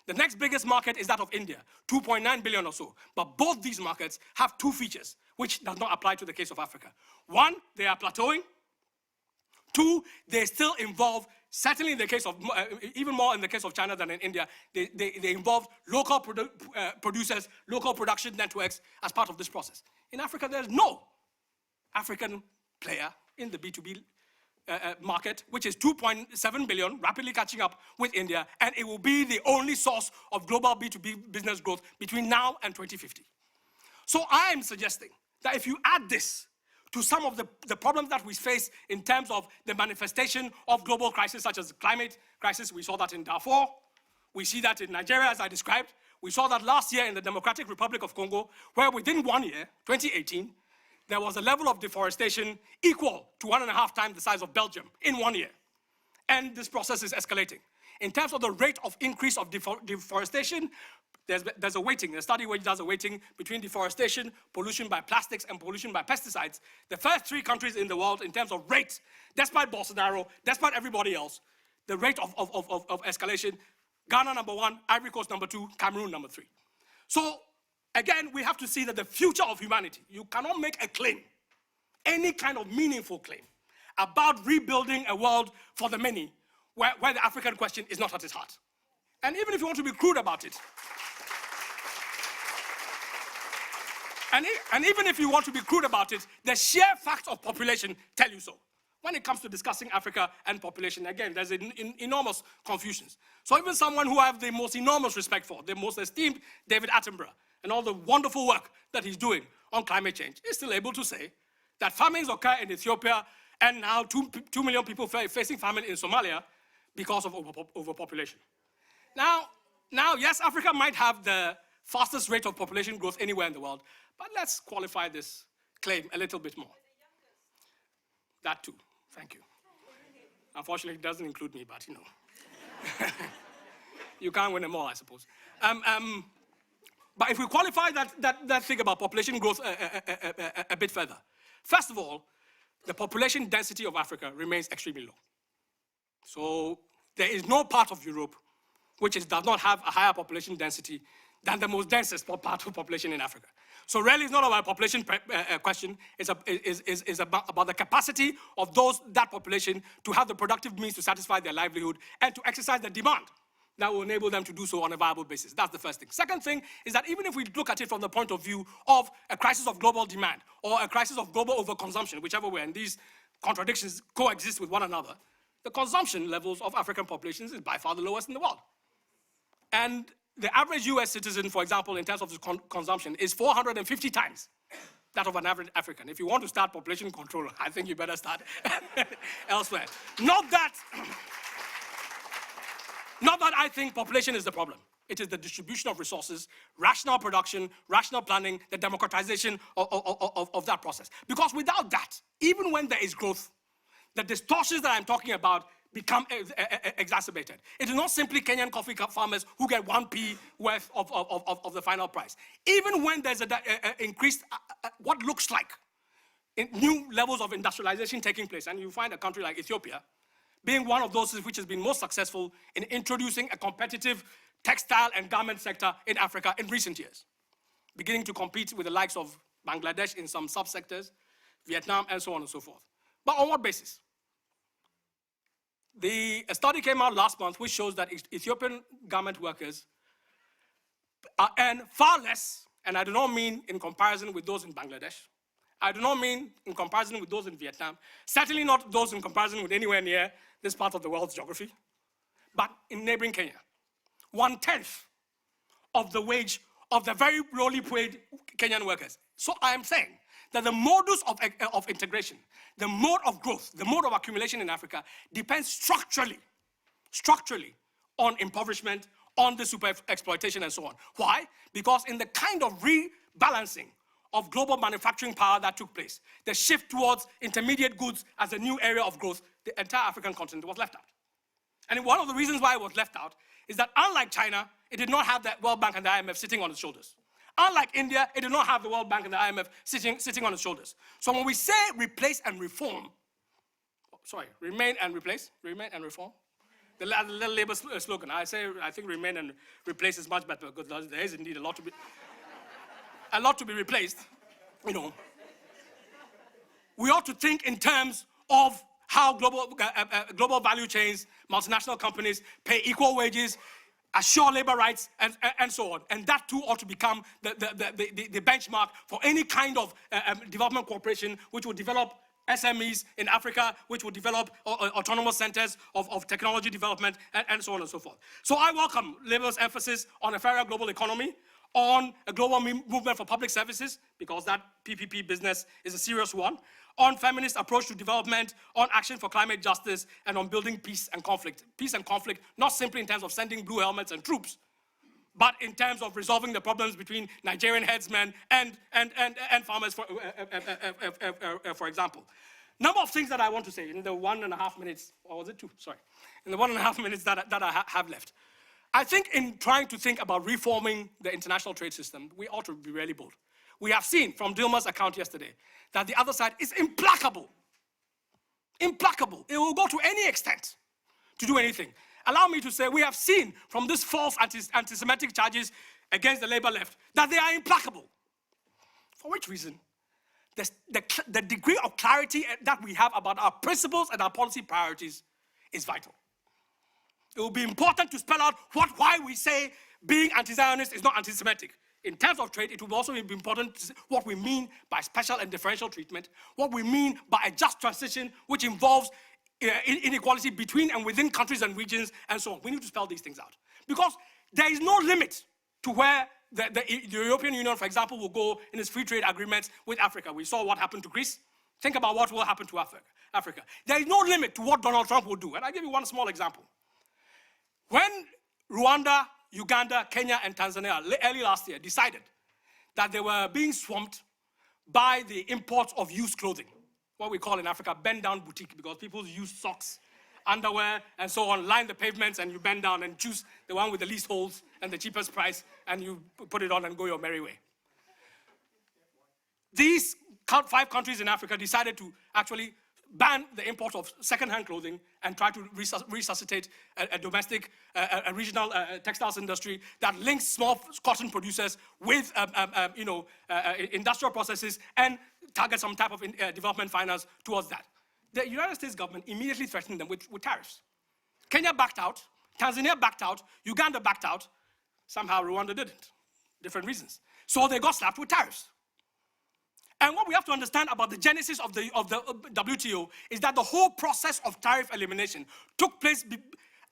The next biggest market is that of India, 2.9 billion or so. But both these markets have 2 features, which does not apply to the case of Africa. 1, they are plateauing. 2, they still involve, certainly in the case of, even more in the case of China than in India, they involve local producers, local production networks as part of this process. In Africa, there's no African player in the B2B market, which is 2.7 billion, rapidly catching up with India, and it will be the only source of global B2B business growth between now and 2050. So I am suggesting that if you add this to some of the problems that we face in terms of the manifestation of global crises, such as climate crisis, we saw that in Darfur, we see that in Nigeria, as I described, we saw that last year in the Democratic Republic of Congo, where within 1 year, 2018, there was a level of deforestation equal to 1.5 times the size of Belgium in 1 year. And this process is escalating. In terms of the rate of increase of deforestation, there's a weighting, a study which does a weighting between deforestation, pollution by plastics, and pollution by pesticides. The first 3 countries in the world in terms of rate, despite Bolsonaro, despite everybody else, the rate of escalation, Ghana number 1, Ivory Coast number 2, Cameroon number 3. So again, we have to see that the future of humanity, you cannot make a claim, any kind of meaningful claim, about rebuilding a world for the many, where the African question is not at its heart. And even if you want to be crude about it, and even if you want to be crude about it, the sheer facts of population tell you so. When it comes to discussing Africa and population, again, there's enormous confusions. So even someone who I have the most enormous respect for, the most esteemed David Attenborough, and all the wonderful work that he's doing on climate change, is still able to say that famines occur in Ethiopia, and now 2 million people facing famine in Somalia because of overpopulation. Now, yes, Africa might have the fastest rate of population growth anywhere in the world, but let's qualify this claim a little bit more. That too, thank you. Unfortunately, it doesn't include me, but you know. You can't win them all, I suppose. But if we qualify that thing about population growth a bit further, first of all, the population density of Africa remains extremely low. So there is no part of Europe which does not have a higher population density than the most densest part of population in Africa. So really it's not about a population question, it's about the capacity of that population to have the productive means to satisfy their livelihood and to exercise the demand that will enable them to do so on a viable basis. That's the first thing. Second thing is that even if we look at it from the point of view of a crisis of global demand or a crisis of global overconsumption, whichever way, and these contradictions coexist with one another, the consumption levels of African populations is by far the lowest in the world. And the average US citizen, for example, in terms of consumption, is 450 times that of an average African. If you want to start population control, I think you better start elsewhere. Not that I think population is the problem. It is the distribution of resources, rational production, rational planning, the democratization of that process. Because without that, even when there is growth, the distortions that I'm talking about become exacerbated. It is not simply Kenyan coffee farmers who get 1p worth of the final price. Even when there's an increased, what looks like new levels of industrialization taking place, and you find a country like Ethiopia being one of those which has been most successful in introducing a competitive textile and garment sector in Africa in recent years, beginning to compete with the likes of Bangladesh in some subsectors, Vietnam, and so on and so forth. But on what basis? A study came out last month which shows that Ethiopian garment workers earn far less, and I do not mean in comparison with those in Bangladesh. I do not mean in comparison with those in Vietnam, certainly not those in comparison with anywhere near this part of the world's geography, but in neighboring Kenya. 1/10 of the wage of the very lowly paid Kenyan workers. So I am saying that the modus of integration, the mode of growth, the mode of accumulation in Africa depends structurally on impoverishment, on the super exploitation and so on. Why? Because in the kind of rebalancing of global manufacturing power that took place, the shift towards intermediate goods as a new area of growth, the entire African continent was left out. And one of the reasons why it was left out is that unlike China, it did not have the World Bank and the IMF sitting on its shoulders. Unlike India, it did not have the World Bank and the IMF sitting on its shoulders. So when we say replace and reform, remain and replace, remain and reform, the Labour slogan, I think remain and replace is much better because there is indeed a lot to be replaced, you know. We ought to think in terms of how global value chains, multinational companies pay equal wages, assure labor rights, and so on. And that too ought to become the benchmark for any kind of development cooperation which will develop SMEs in Africa, which will develop autonomous centers of technology development, and so on and so forth. So I welcome Labour's emphasis on a fairer global economy, on a global movement for public services, because that PPP business is a serious one, on feminist approach to development, on action for climate justice, and on building peace and conflict. Peace and conflict, not simply in terms of sending blue helmets and troops, but in terms of resolving the problems between Nigerian headsmen and farmers, for example. Number of things that I want to say in the 1.5 minutes, or was it 2? Sorry. In the 1.5 minutes that I have left. I think in trying to think about reforming the international trade system, we ought to be really bold. We have seen from Dilma's account yesterday that the other side is implacable. Implacable. It will go to any extent to do anything. Allow me to say we have seen from these false anti-Semitic charges against the Labour left that they are implacable. For which reason? The degree of clarity that we have about our principles and our policy priorities is vital. it will be important to spell out why we say being anti-Zionist is not anti-Semitic. In terms of trade, it will also be important to see what we mean by special and differential treatment, what we mean by a just transition, which involves inequality between and within countries and regions, and so on. We need to spell these things out. Because there is no limit to where the European Union, for example, will go in its free trade agreements with Africa. We saw what happened to Greece. Think about what will happen to Africa. There is no limit to what Donald Trump will do. And I'll give you one small example. When Rwanda, Uganda, Kenya, and Tanzania early last year decided that they were being swamped by the imports of used clothing, what we call in Africa bend-down boutique, because people use socks, underwear, and so on, line the pavements, and you bend down and choose the one with the least holes and the cheapest price, and you put it on and go your merry way. These 5 countries in Africa decided to actually ban the import of second-hand clothing and try to resuscitate a domestic, a regional textiles industry that links small cotton producers with industrial processes and target some type of development finance towards that. The United States government immediately threatened them with tariffs. Kenya backed out, Tanzania backed out, Uganda backed out. Somehow Rwanda didn't, different reasons. So they got slapped with tariffs. And what we have to understand about the genesis of the WTO is that the whole process of tariff elimination took place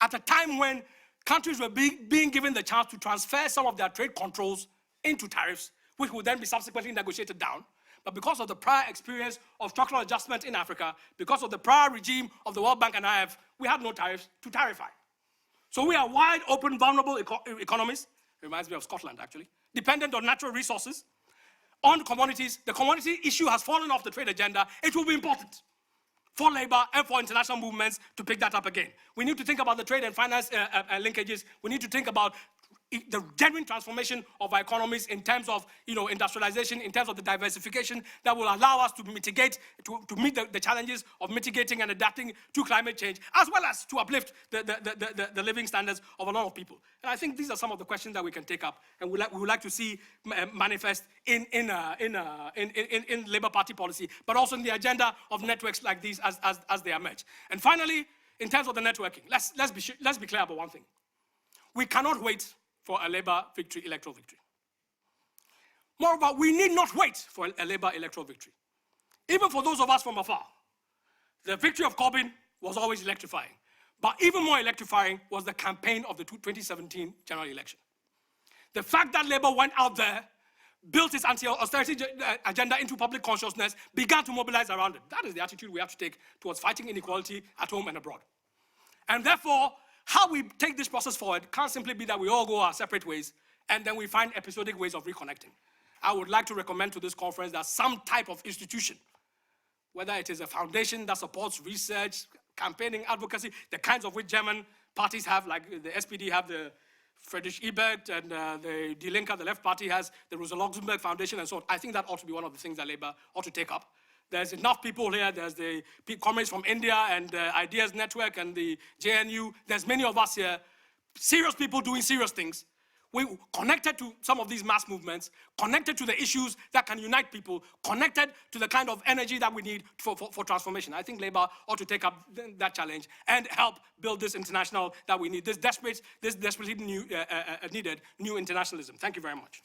at a time when countries were being given the chance to transfer some of their trade controls into tariffs, which would then be subsequently negotiated down. But because of the prior experience of structural adjustment in Africa, because of the prior regime of the World Bank and IMF, we had no tariffs to tarify. So we are wide open, vulnerable economies, reminds me of Scotland actually, dependent on natural resources, on commodities. The commodity issue has fallen off the trade agenda. It will be important for labor and for international movements to pick that up again. We need to think about the trade and finance linkages. We need to think about the genuine transformation of our economies in terms of industrialization, in terms of the diversification that will allow us to mitigate, to meet the challenges of mitigating and adapting to climate change, as well as to uplift the living standards of a lot of people. And I think these are some of the questions that we can take up and we would like to see manifest in Labour Party policy, but also in the agenda of networks like these as they emerge. And finally, in terms of the networking, let's be clear about one thing. We cannot wait for a Labour victory, electoral victory. Moreover, we need not wait for a Labour electoral victory. Even for those of us from afar, the victory of Corbyn was always electrifying. But even more electrifying was the campaign of the 2017 general election. The fact that Labour went out there, built its anti-austerity agenda into public consciousness, began to mobilize around it. That is the attitude we have to take towards fighting inequality at home and abroad. And therefore, how we take this process forward can't simply be that we all go our separate ways and then we find episodic ways of reconnecting. I would like to recommend to this conference that some type of institution, whether it is a foundation that supports research, campaigning, advocacy, the kinds of which German parties have, like the SPD have the Friedrich Ebert, and the Die Linke, the left party, has the Rosa Luxemburg Foundation and so on. I think that ought to be one of the things that Labour ought to take up. There's enough people here. There's the comrades from India and the Ideas Network and the JNU. There's many of us here, serious people doing serious things. We connected to some of these mass movements, connected to the issues that can unite people, connected to the kind of energy that we need for transformation. I think Labour ought to take up that challenge and help build this international that we need, this desperately needed new internationalism. Thank you very much.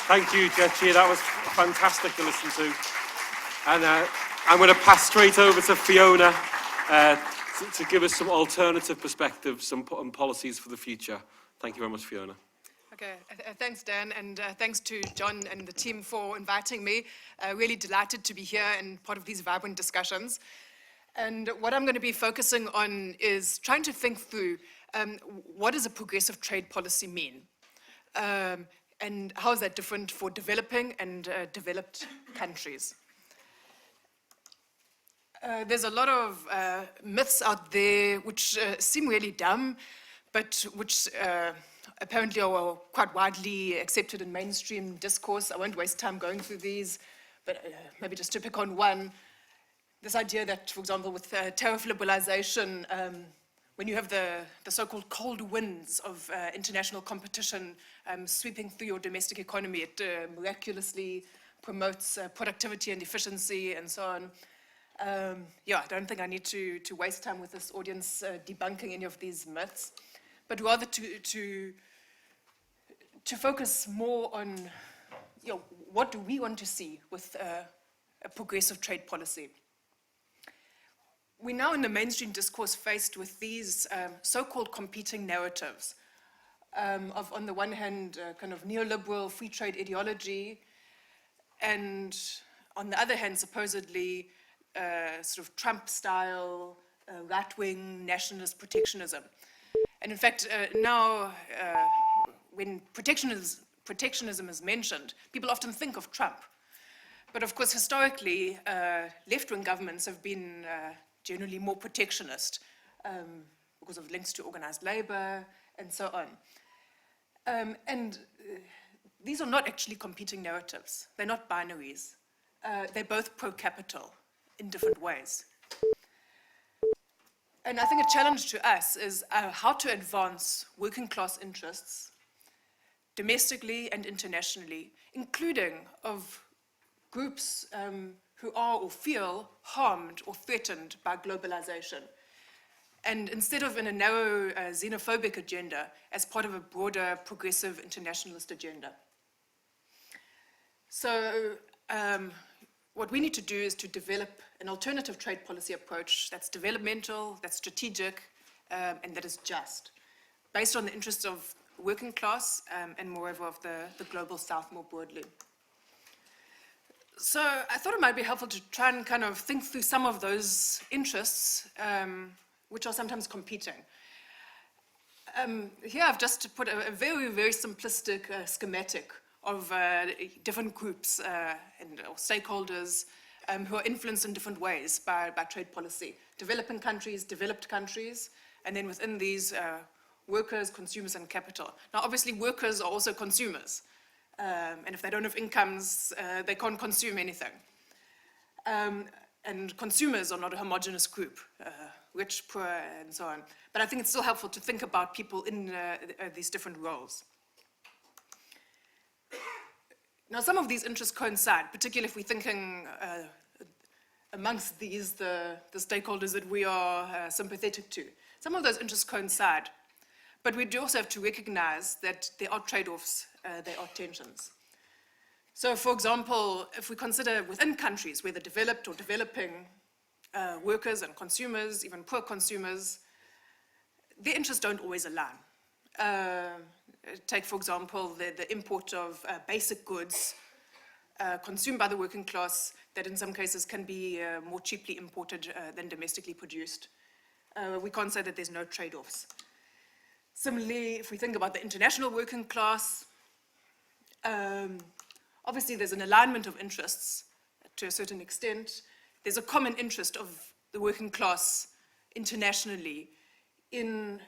Thank you, Gyekye. That was fantastic to listen to. And I'm going to pass straight over to Fiona to give us some alternative perspectives and policies for the future. Thank you very much, Fiona. Okay, thanks, Dan, and thanks to John and the team for inviting me. Really delighted to be here and part of these vibrant discussions. And what I'm going to be focusing on is trying to think through what does a progressive trade policy mean? And how is that different for developing and developed countries? There's a lot of myths out there which seem really dumb, but which apparently are quite widely accepted in mainstream discourse. I won't waste time going through these, but maybe just to pick on one. This idea that, for example, with tariff liberalization, when you have the so-called cold winds of international competition sweeping through your domestic economy, it miraculously promotes productivity and efficiency and so on. Yeah, I don't think I need to waste time with this audience debunking any of these myths, but rather to focus more on, you know, what do we want to see with a progressive trade policy. We're now in the mainstream discourse faced with these so-called competing narratives of, on the one hand, kind of neoliberal free trade ideology, and on the other hand, supposedly sort of Trump-style right-wing nationalist protectionism. And in fact, now when protectionism is mentioned, people often think of Trump. But of course, historically, left-wing governments have been generally more protectionist because of links to organized labor and so on. These are not actually competing narratives. They're not binaries. They're both pro-capital in different ways. And I think a challenge to us is how to advance working class interests domestically and internationally, including of groups who are or feel harmed or threatened by globalization. And instead of in a narrow xenophobic agenda, as part of a broader progressive internationalist agenda. So what we need to do is to develop an alternative trade policy approach that's developmental, that's strategic, and that is just, based on the interests of working class and moreover of the global south more broadly. So I thought it might be helpful to try and kind of think through some of those interests, which are sometimes competing. Here I've just put a very, very simplistic schematic of different groups and stakeholders who are influenced in different ways by trade policy. Developing countries, developed countries, and then within these, workers, consumers, and capital. Now, obviously, workers are also consumers. And if they don't have incomes, they can't consume anything. And consumers are not a homogeneous group, rich, poor, and so on. But I think it's still helpful to think about people in these different roles. Now, some of these interests coincide, particularly if we're thinking amongst these, the stakeholders that we are sympathetic to. Some of those interests coincide. But we do also have to recognize that there are trade-offs, there are tensions. So, for example, if we consider within countries, whether developed or developing workers and consumers, even poor consumers, their interests don't always align. Take, for example, the import of basic goods consumed by the working class that in some cases can be more cheaply imported than domestically produced. We can't say that there's no trade-offs. Similarly, if we think about the international working class, obviously there's an alignment of interests to a certain extent. There's a common interest of the working class internationally in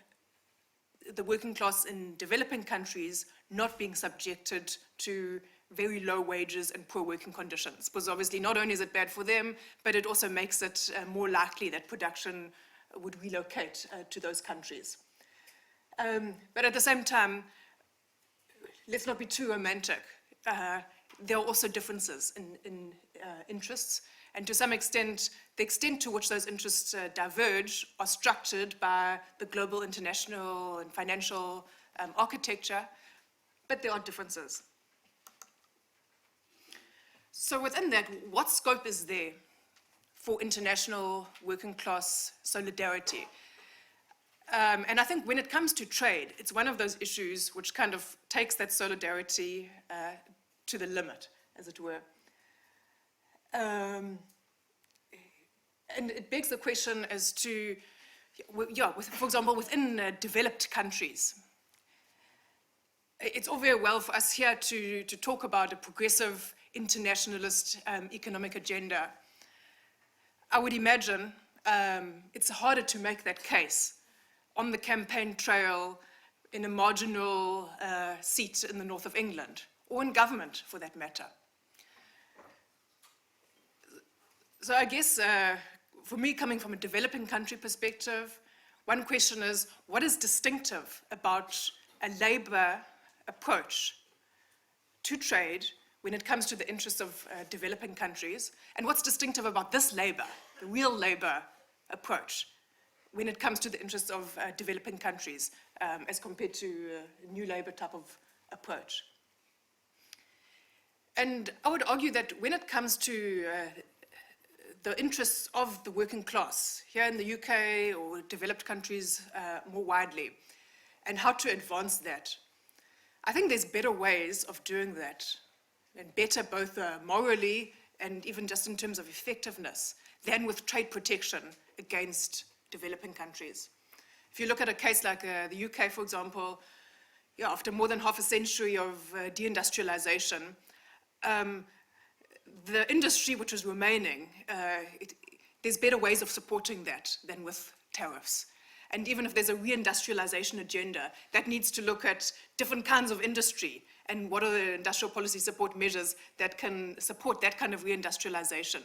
the working class in developing countries not being subjected to very low wages and poor working conditions. Because obviously not only is it bad for them, but it also makes it more likely that production would relocate to those countries. But at the same time, let's not be too romantic. There are also differences in interests, and to some extent, the extent to which those interests diverge are structured by the global international and financial architecture, but there are differences. So within that, what scope is there for international working class solidarity? And I think when it comes to trade, it's one of those issues which kind of takes that solidarity to the limit, as it were. And it begs the question as to, for example, within developed countries, it's all very well for us here to talk about a progressive internationalist economic agenda. I would imagine it's harder to make that case on the campaign trail in a marginal seat in the north of England, or in government for that matter. So I guess for me, coming from a developing country perspective, one question is, what is distinctive about a labor approach to trade when it comes to the interests of developing countries, and what's distinctive about this labor, the real labor approach, when it comes to the interests of developing countries as compared to a new labor type of approach. And I would argue that when it comes to the interests of the working class here in the UK or developed countries more widely, and how to advance that, I think there's better ways of doing that, and better both morally and even just in terms of effectiveness, than with trade protection against developing countries. If you look at a case like the UK, for example, yeah, after more than half a century of deindustrialization, the industry which is remaining, there's better ways of supporting that than with tariffs. And even if there's a reindustrialization agenda, that needs to look at different kinds of industry and what are the industrial policy support measures that can support that kind of reindustrialization.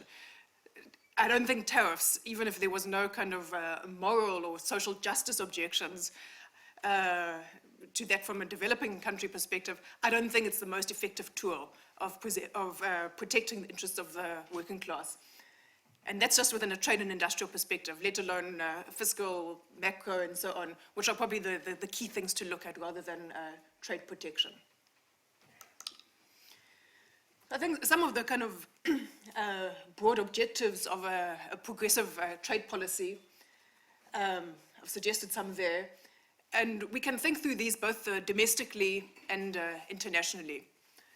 I don't think tariffs, even if there was no kind of moral or social justice objections to that from a developing country perspective, I don't think it's the most effective tool of protecting the interests of the working class. And that's just within a trade and industrial perspective, let alone fiscal, macro, and so on, which are probably the key things to look at rather than trade protection. I think some of the kind of broad objectives of a progressive trade policy, I've suggested some there, and we can think through these both domestically and internationally.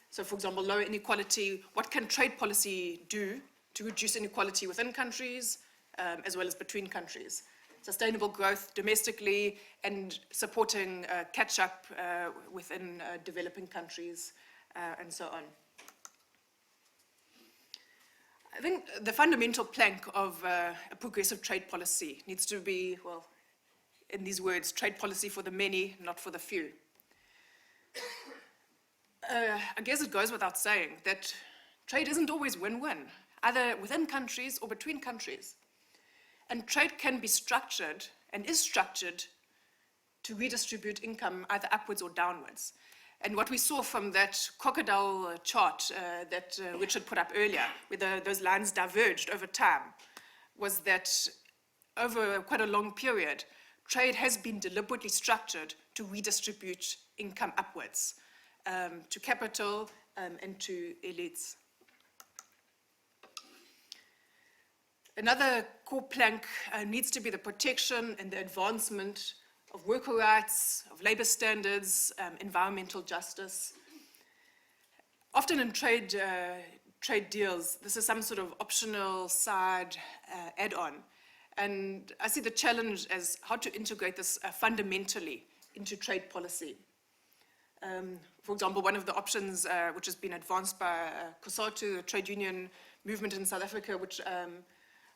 So for example, lower inequality, what can trade policy do to reduce inequality within countries as well as between countries? Sustainable growth domestically and supporting catch-up within developing countries and so on. I think the fundamental plank of a progressive trade policy needs to be, well, in these words, trade policy for the many, not for the few. I guess it goes without saying that trade isn't always win-win, either within countries or between countries. And trade can be structured, and is structured, to redistribute income either upwards or downwards. And what we saw from that crocodile chart that Richard put up earlier, where those lines diverged over time, was that over quite a long period, trade has been deliberately structured to redistribute income upwards to capital and to elites. Another core plank needs to be the protection and the advancement of worker rights, of labor standards, environmental justice. Often in trade deals, this is some sort of optional side add-on. And I see the challenge as how to integrate this fundamentally into trade policy. For example, one of the options which has been advanced by COSATU, the trade union movement in South Africa, which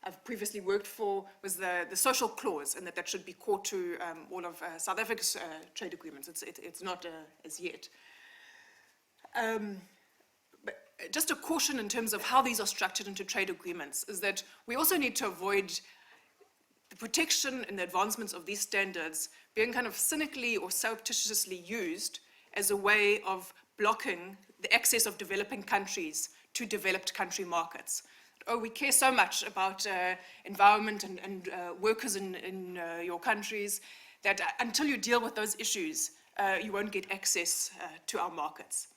I've previously worked for, was the social clause, and that should be core to all of South Africa's trade agreements. It's not as yet. But just a caution in terms of how these are structured into trade agreements is that we also need to avoid the protection and the advancements of these standards being kind of cynically or surreptitiously used as a way of blocking the access of developing countries to developed country markets. Oh, we care so much about environment and workers in your countries that until you deal with those issues, you won't get access to our markets.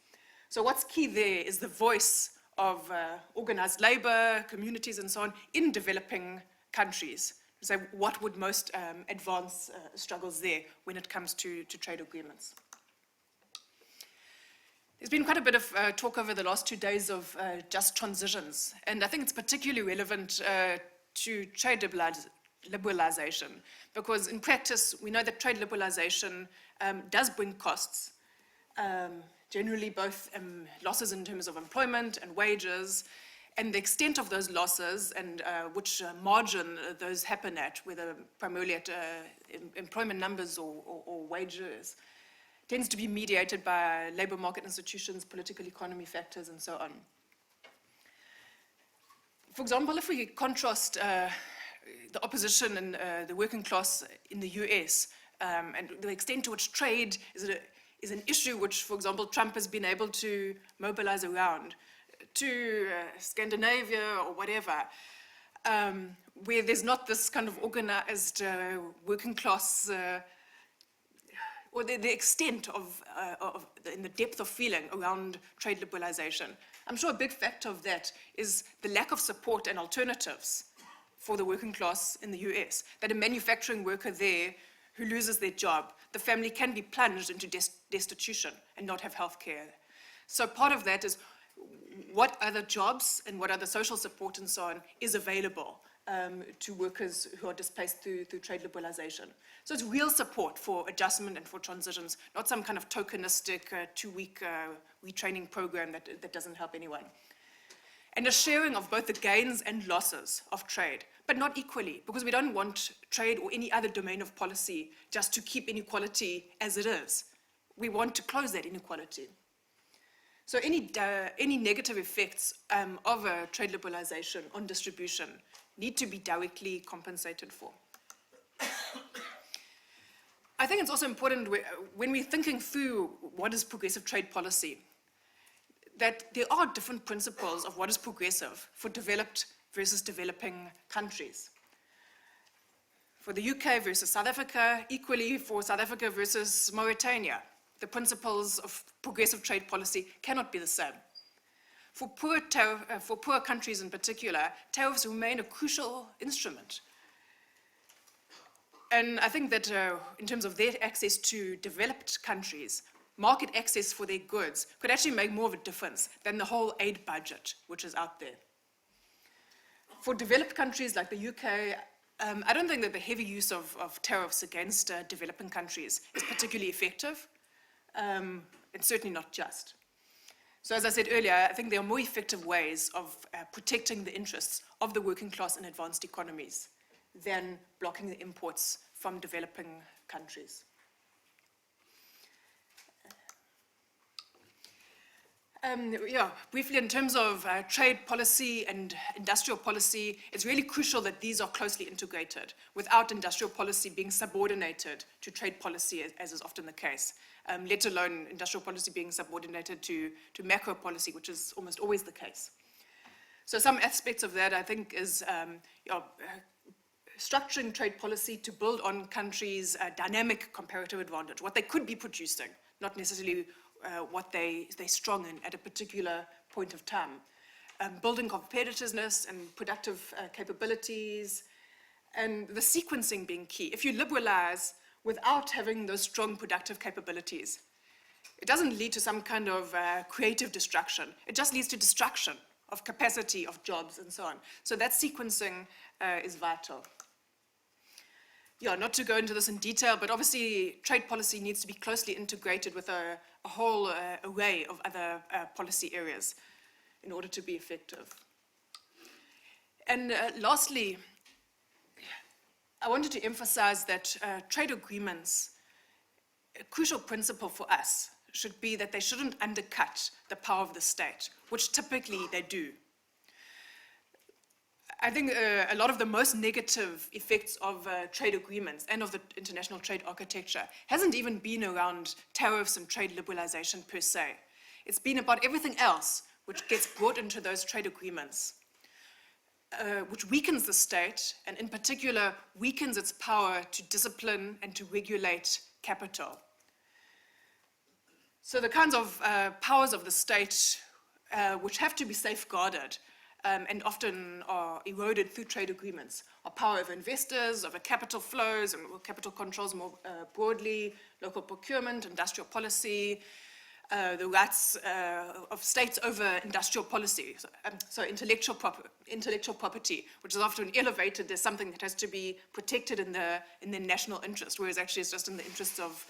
So what's key there is the voice of organized labor, communities and so on in developing countries. So what would most advance struggles there when it comes to trade agreements? There's been quite a bit of talk over the last 2 days of just transitions, and I think it's particularly relevant to trade liberalization, because in practice, we know that trade liberalization does bring costs, generally both losses in terms of employment and wages, and the extent of those losses and which margin those happen at, whether primarily at employment numbers or wages, tends to be mediated by labor market institutions, political economy factors, and so on. For example, if we contrast the opposition and the working class in the US and the extent to which trade is an issue which, for example, Trump has been able to mobilize around to Scandinavia or whatever, where there's not this kind of organized working class, or the extent of and the depth of feeling around trade liberalization. I'm sure a big factor of that is the lack of support and alternatives for the working class in the US, that a manufacturing worker there who loses their job, the family can be plunged into destitution and not have health care. So part of that is what other jobs and what other social support and so on is available to workers who are displaced through trade liberalization. So it's real support for adjustment and for transitions, not some kind of tokenistic 2-week retraining program that doesn't help anyone. And a sharing of both the gains and losses of trade, but not equally, because we don't want trade or any other domain of policy just to keep inequality as it is. We want to close that inequality. So any negative effects of trade liberalization on distribution need to be directly compensated for. I think it's also important when we're thinking through what is progressive trade policy, that there are different principles of what is progressive for developed versus developing countries. For the UK versus South Africa, equally for South Africa versus Mauritania, the principles of progressive trade policy cannot be the same. For poor countries in particular, tariffs remain a crucial instrument. And I think that in terms of their access to developed countries, market access for their goods could actually make more of a difference than the whole aid budget which is out there. For developed countries like the UK, I don't think that the heavy use of tariffs against developing countries is particularly effective, and certainly not just. So as I said earlier, I think there are more effective ways of protecting the interests of the working class in advanced economies than blocking the imports from developing countries. Briefly, in terms of trade policy and industrial policy, it's really crucial that these are closely integrated without industrial policy being subordinated to trade policy, as is often the case, let alone industrial policy being subordinated to macro policy, which is almost always the case. So some aspects of that, I think, is structuring trade policy to build on countries' dynamic comparative advantage, what they could be producing, not necessarily what they're strong in at a particular point of time. Building competitiveness and productive capabilities, and the sequencing being key. If you liberalize without having those strong productive capabilities, it doesn't lead to some kind of creative destruction. It just leads to destruction of capacity, of jobs, and so on. So that sequencing is vital. Not to go into this in detail, but obviously trade policy needs to be closely integrated with a whole array of other policy areas in order to be effective. And lastly, I wanted to emphasize that trade agreements, a crucial principle for us should be that they shouldn't undercut the power of the state, which typically they do. I think a lot of the most negative effects of trade agreements and of the international trade architecture hasn't even been around tariffs and trade liberalization per se. It's been about everything else which gets brought into those trade agreements, which weakens the state, and in particular weakens its power to discipline and to regulate capital. So the kinds of powers of the state which have to be safeguarded and often are eroded through trade agreements are power over investors, over capital flows and capital controls more broadly, local procurement, industrial policy, the rights of states over industrial policy, so intellectual property, which is often elevated as something that has to be protected in the national interest, whereas actually it's just in the interests of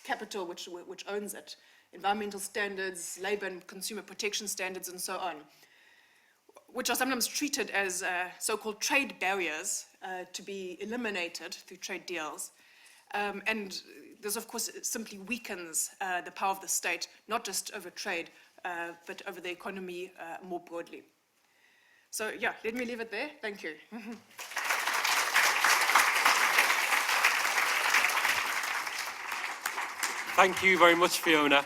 capital which owns it. Environmental standards, labor and consumer protection standards, and so on, which are sometimes treated as so-called trade barriers to be eliminated through trade deals. And this, of course, simply weakens the power of the state, not just over trade, but over the economy more broadly. So, let me leave it there. Thank you. Thank you very much, Fiona.